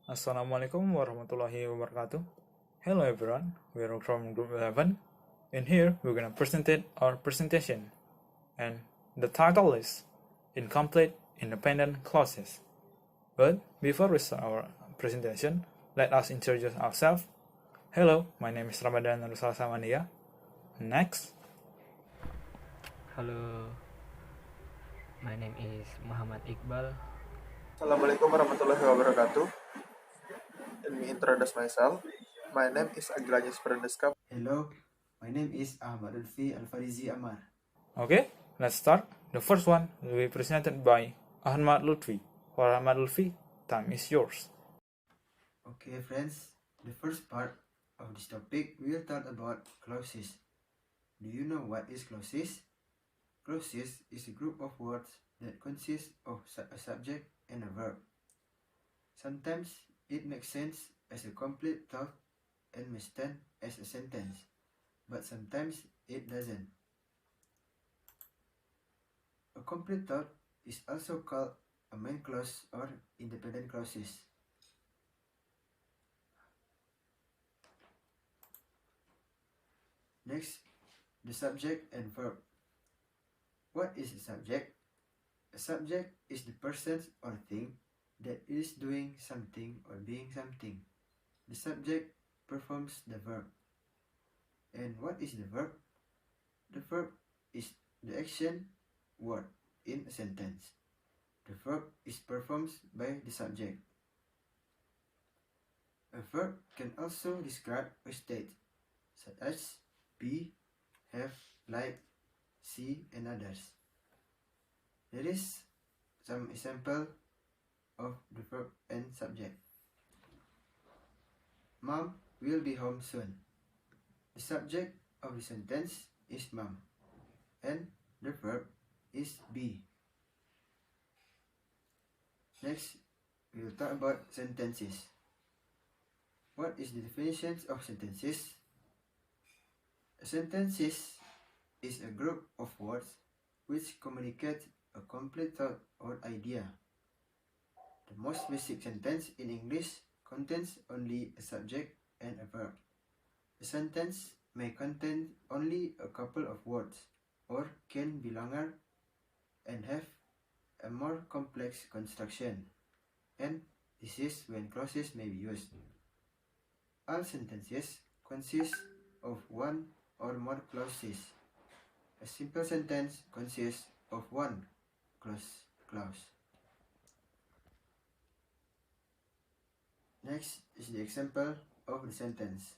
Assalamualaikum warahmatullahi wabarakatuh. Hello everyone, we are from Group 11. In here, we're gonna present our presentation. And the title is Incomplete Independent Clauses. But before we start our presentation, let us introduce ourselves. Hello, my name is Ramadhana Salassa Wandya. Next. Halo, my name is Muhammad Iqbal. Assalamualaikum warahmatullahi wabarakatuh. Let me introduce myself. My name is Agil Anjas Frandesca. Hello, my name is Ahmad Luthfy, Alfarizzy, Amar. Okay, let's start. The first one will be presented by Ahmad Luthfy. For Ahmad Luthfy, time is yours. Okay, friends, the first part of this topic we will talk about clauses. Do you know what is clauses? Clauses is a group of words that consist of a subject and a verb. Sometimes it makes sense as a complete thought and may stand as a sentence, but sometimes it doesn't. A complete thought is also called a main clause or independent clauses. Next, the subject and verb. What is a subject? A subject is the person or thing that is doing something or being something. The subject performs the verb. And what is the verb? The verb is the action word in a sentence. The verb is performed by the subject. A verb can also describe a state, such as be, have, like, see, and others. There is some example of the verb and subject. Mom will be home soon. The subject of the sentence is mom, and the verb is be. Next, we will talk about sentences. What is the definition of sentences? A sentence is a group of words which communicate a complete thought or idea. The most basic sentence in English contains only a subject and a verb. A sentence may contain only a couple of words or can be longer and have a more complex construction, and this is when clauses may be used. All sentences consist of one or more clauses. A simple sentence consists of one clause. Next is the example of the sentence.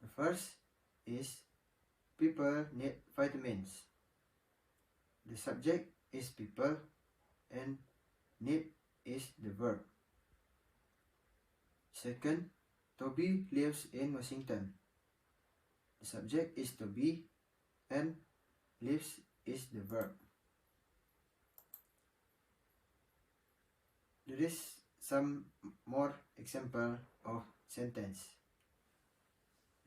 The first is people need vitamins. The subject is people and need is the verb. Second, Toby lives in Washington. The subject is Toby and lives is the verb. There is some more example of sentence.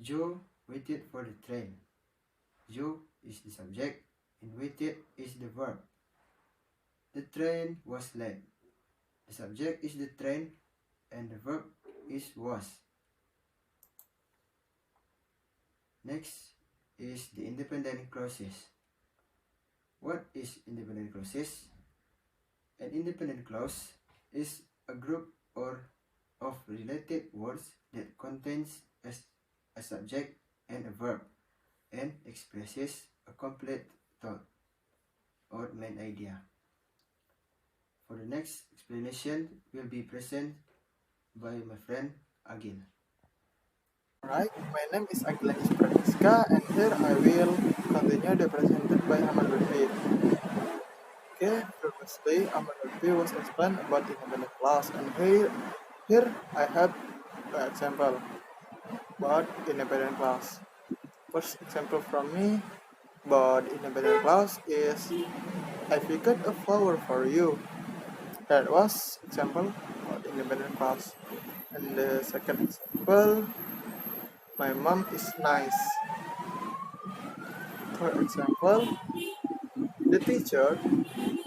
Joe waited for the train. Joe is the subject and waited is the verb. The train was late. The subject is the train and the verb is was. Next is the independent clauses. What is independent clauses? An independent clause is a group or of related words that contains a subject and a verb and expresses a complete thought or main idea. For the next explanation will be present by my friend Agil. Alright, my name is Agil Anjas and here I will continue the presented by Ahmad Luthfy. Okay, previously Ahmad Luthfy was explained about independent clause, and here I have an example about independent clause. First example from me about independent clause is I picked a flower for you. That was example about independent clause. And the second example, my mom is nice. For example, the teacher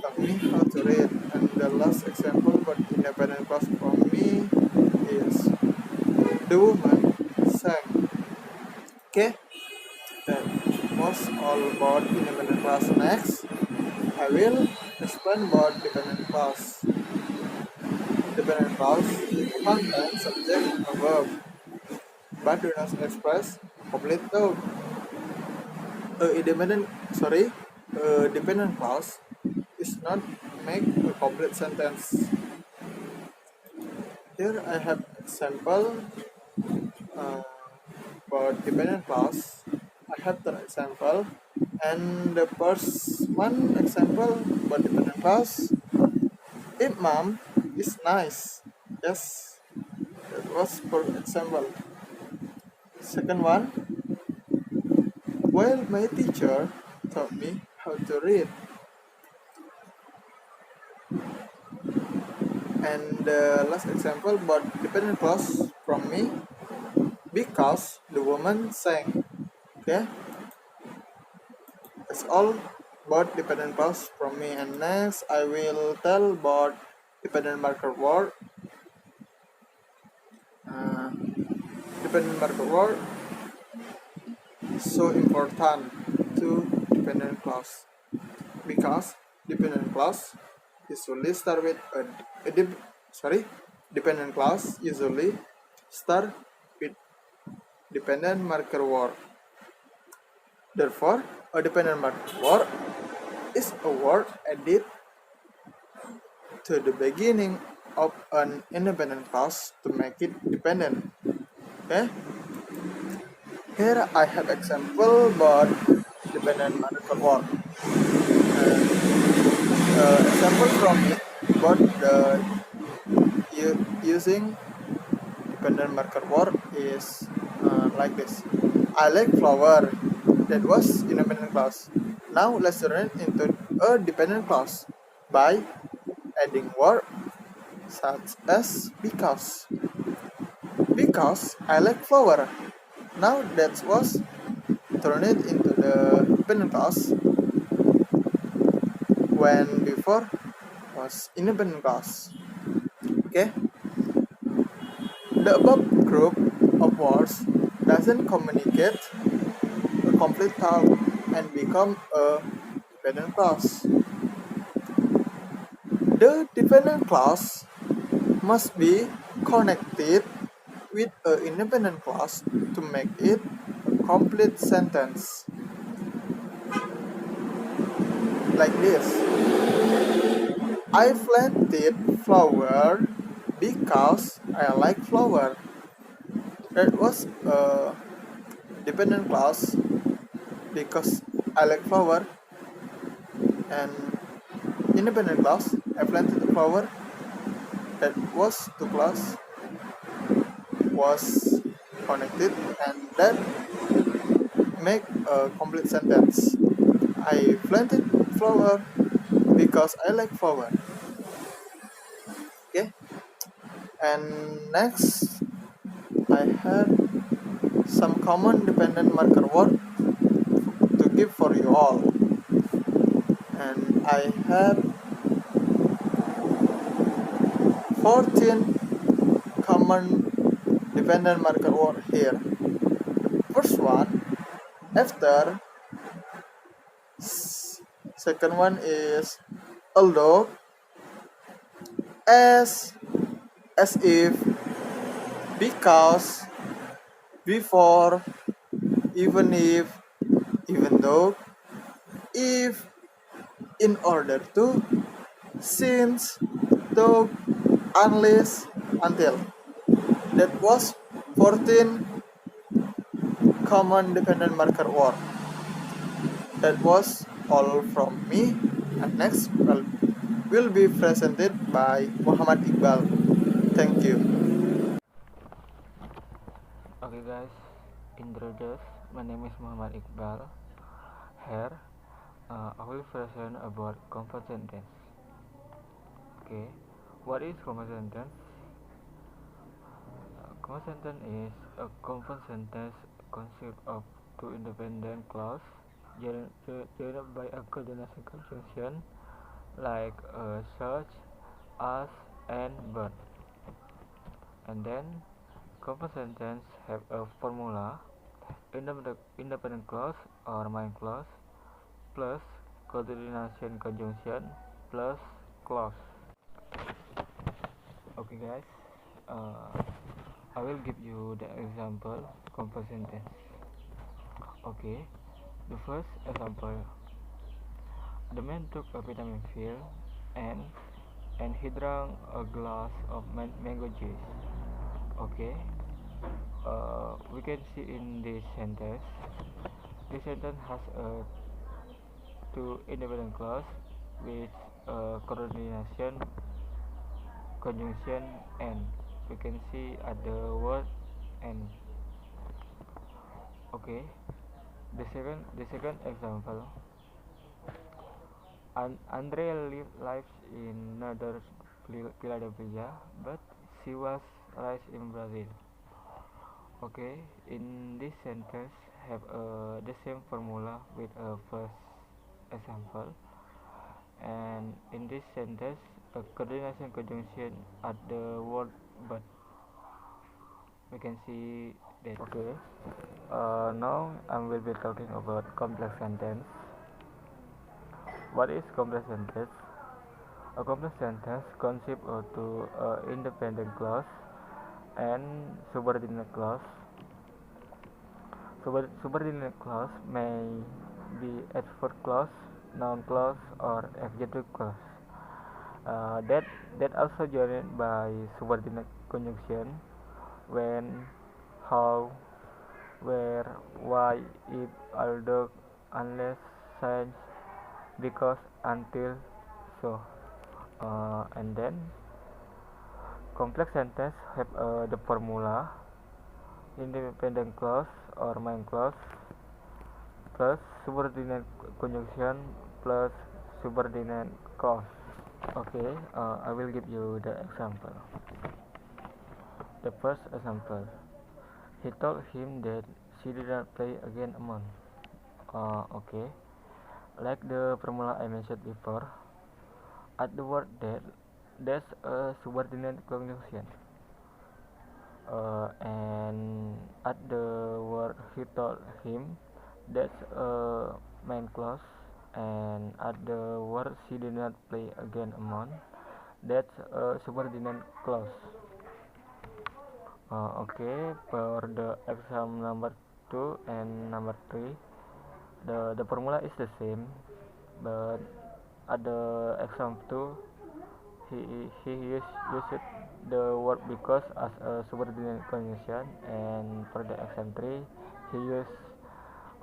taught me how to read. And the last example about independent clause from me, The woman sang. Okay, that was all about independent class. Next, I will explain about dependent class. Dependent class contains subject and verb, but do not express complete thought. Independent, sorry, dependent clause is not make a complete sentence. Here I have example uh, for dependent clause. I have the example, and the first one example for dependent clause. If mom is nice, yes, that was for example. Second one, while my teacher taught me how to read, and the last example but dependent clause from me because the woman sang. Okay, that's all about dependent clause from me, and next I will tell about dependent marker word. uh, Dependent marker word is so important to dependent clause because dependent clause usually start with sorry, dependent clause usually start with dependent marker word. Therefore, a dependent marker word is a word added to the beginning of an independent clause to make it dependent. Okay? Here I have example about dependent marker word. Example from it about the using dependent marker word is like this. I like flower. That was independent clause. Now let's turn it into a dependent clause by adding word such as because. Because I like flower. Now that was turn it into the dependent clause when before was independent clause. Okay. The above group of words doesn't communicate a complete thought and become a dependent clause. The dependent clause must be connected with an independent clause to make it a complete sentence. Like this. I planted flower because I like flower. That was a dependent clause because I like flower, and independent clause I planted the flower. That was the clause was connected, and that make a complete sentence. I planted flower because I like flower. Okay, and next I have some common dependent marker word to give for you all, and I have 14 common dependent marker word here. First one, after. Second one is although, as if, because, before, even if, even though, if, in order to, since, though, unless, until. That was 14 common dependent marker word. That was all from me, and next will be presented by Muhammad Iqbal. Thank you. Okay guys, introduce. My name is Muhammad Iqbal. Here, I will present about compound sentence. Okay, what is compound sentence? Compound sentence is a compound sentence consists of two independent clauses generated by a coordination conjunction like such, as, and but. And then compound sentence have a formula: independent clause or main clause plus coordination conjunction plus clause. Okay guys, I will give you the example compound sentence. Okay, the first example: the man took a vitamin pill and he drank a glass of mango juice. Okay, we can see in this sentence has two independent clause with coordination conjunction and we can see at the word and. Okay, the second example: Andrea lives in Northern Philadelphia, but she was raised in Brazil. Okay, in this sentence have the same formula with a first example, and in this sentence a coordination conjunction at the word but. We can see that. Okay, now I will be talking about complex sentence. What is complex sentence? A complex sentence consists of two independent clause and subordinate clause. Subordinate clause may be adverb clause, noun clause, or adjective clause. That also joined by subordinate conjunction: when, how, where, why, if, although, unless, since, because, until, so. And then complex sentence have the formula: independent clause or main clause plus subordinate conjunction plus subordinate clause. Okay, I will give you the example. The first example: he told him that she did not play again Amar. Okay, like the formula I mentioned before, at the word that, there's a subordinate conjunction, and at the word he told him, that's a main clause, and at the word she did not play again Amar, that's a subordinate clause. Okay, for the exam number 2 and number 3, the formula is the same, but at the exam 2 he used the word because as a subordinate conjunction, and for the exam 3 he used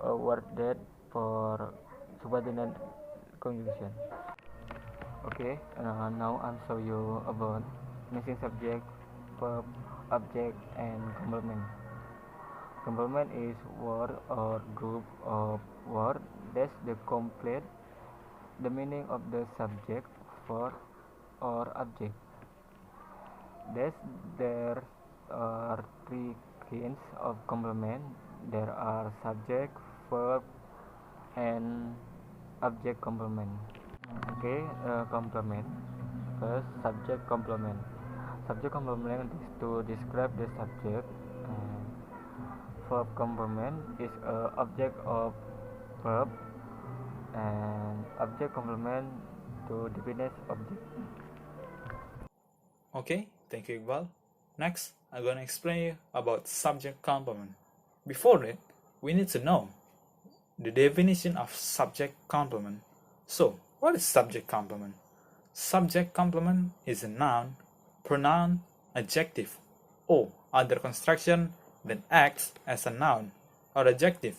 a word that for subordinate conjunction. Okay, now I'll show you about missing subject, verb, object, and complement. Complement is word or group of words that complete the meaning of the subject, verb, or object. There are three kinds of complement. There are subject, verb, and object complement. Okay, complement. First, subject complement. Subject complement is to describe the subject. Verb complement is object of verb, and object complement to define object. Okay, thank you, Iqbal. Next, I'm gonna explain you about subject complement. Before that, we need to know the definition of subject complement. So, what is subject complement? Subject complement is a noun, pronoun, adjective, or other construction that acts as a noun or adjective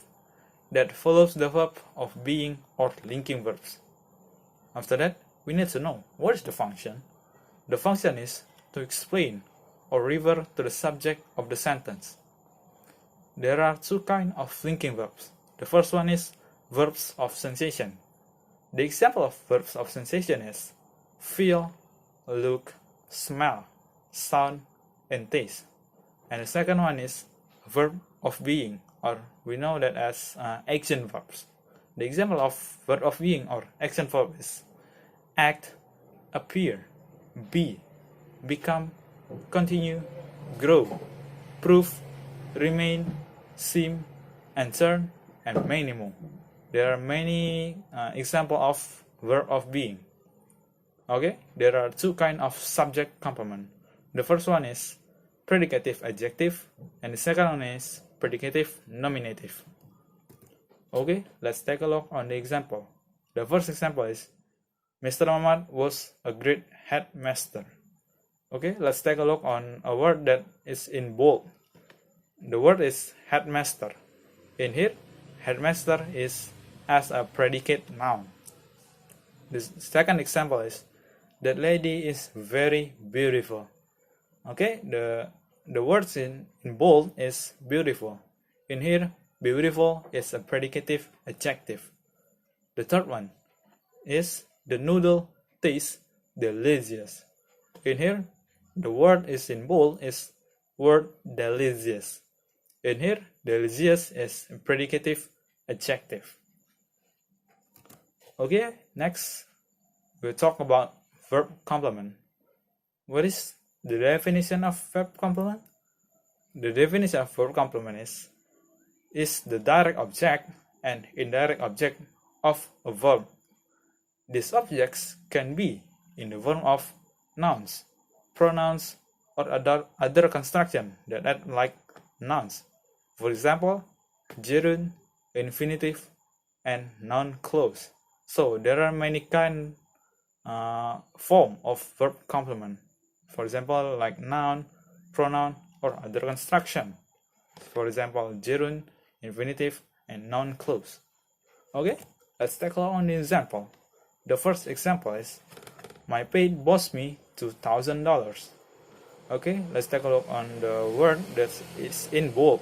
that follows the verb of being or linking verbs. After that, we need to know what is the function. The function is to explain or refer to the subject of the sentence. There are two kinds of linking verbs. The first one is verbs of sensation. The example of verbs of sensation is feel, look, smell, sound, and taste. And the second one is verb of being, or we know that as action verbs. The example of verb of being or action verb is act, appear, be, become, continue, grow, prove, remain, seem, and turn, and many more. There are many examples of verb of being. Okay, there are two kinds of subject complement. The first one is predicative adjective, and the second one is predicative nominative. Okay, let's take a look on the example. The first example is Mr. Ahmad was a great headmaster. Okay, let's take a look on a word that is in bold. The word is headmaster. In here, headmaster is as a predicate noun. The second example is that lady is very beautiful. Okay, the words in bold is beautiful. In here, beautiful is a predicative adjective. The third one is the noodle tastes delicious. In here, the word is in bold is word delicious. In here, delicious is a predicative adjective. Okay, next we'll talk about verb complement. What is the definition of verb complement? The definition of verb complement is the direct object and indirect object of a verb. These objects can be in the form of nouns, pronouns, or other construction that act like nouns. For example, gerund, infinitive, and noun clause. So there are many kind form of verb complement. For example, like noun, pronoun, or other construction. For example, gerund, infinitive, and noun clause. Okay, let's take a look on the example. The first example is my paid boss me $2,000. Okay, let's take a look on the word that is in bold.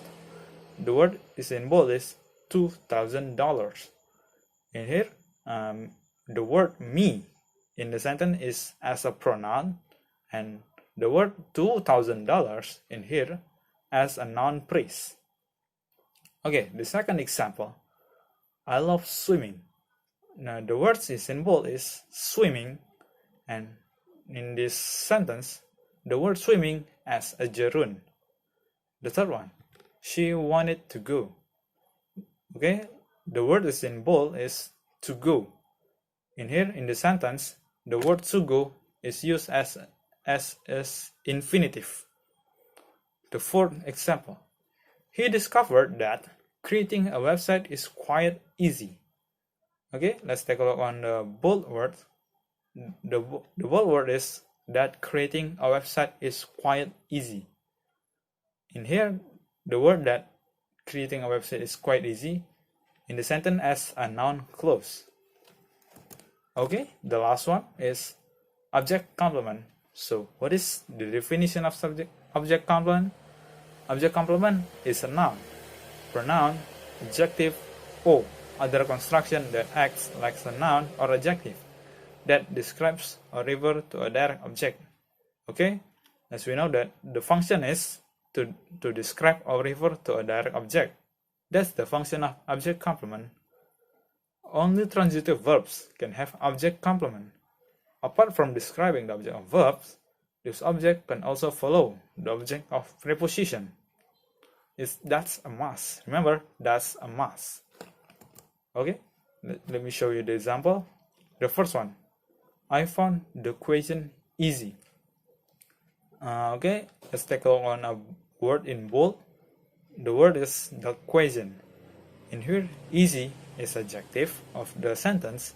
The word is in bold is $2,000. In here, the word me in the sentence is as a pronoun, and the word $2,000 in here as a noun phrase. Okay, the second example, I love swimming. Now the word is in bold is swimming, and in this sentence, the word swimming as a gerund. The third one, she wanted to go. Okay, the word is in bold is to go. In here, in the sentence, the word to go is used as infinitive. The fourth example, he discovered that creating a website is quite easy. Okay, let's take a look on the bold word. The bold word is that creating a website is quite easy. In here, the word that creating a website is quite easy in the sentence as a noun clause. Okay, the last one is object complement. So what is the definition of object complement? Object complement is a noun, pronoun, adjective, or other construction that acts like a noun or adjective that describes or refers to a direct object. Okay, as we know that the function is to describe or refer to a direct object. That's the function of object complement. Only transitive verbs can have object complement. Apart from describing the object of verbs, this object can also follow the object of preposition. That's a must. Remember, that's a must. Okay, let me show you the example. The first one, I found the question easy. Okay, let's take a look on a word in bold. The word is the question. In here, easy is adjective of the sentence,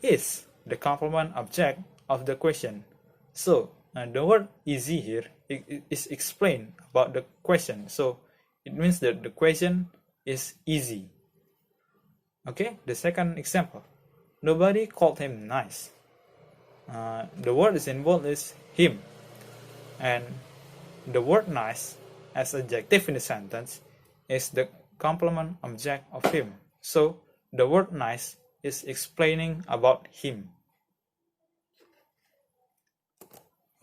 is the complement object of the question. So the word easy here is explained about the question. So it means that the question is easy. Okay, the second example, nobody called him nice. The word is involved is him, and the word nice as adjective in the sentence is the complement object of him. So the word nice is explaining about him.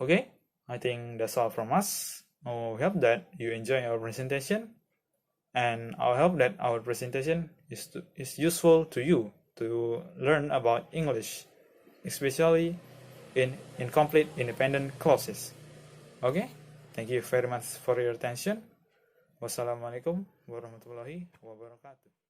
Okay, I think that's all from us. I hope that you enjoy our presentation, and I hope that our presentation is useful to you to learn about English, especially in incomplete independent clauses. Okay, thank you very much for your attention. Wassalamualaikum warahmatullahi wabarakatuh.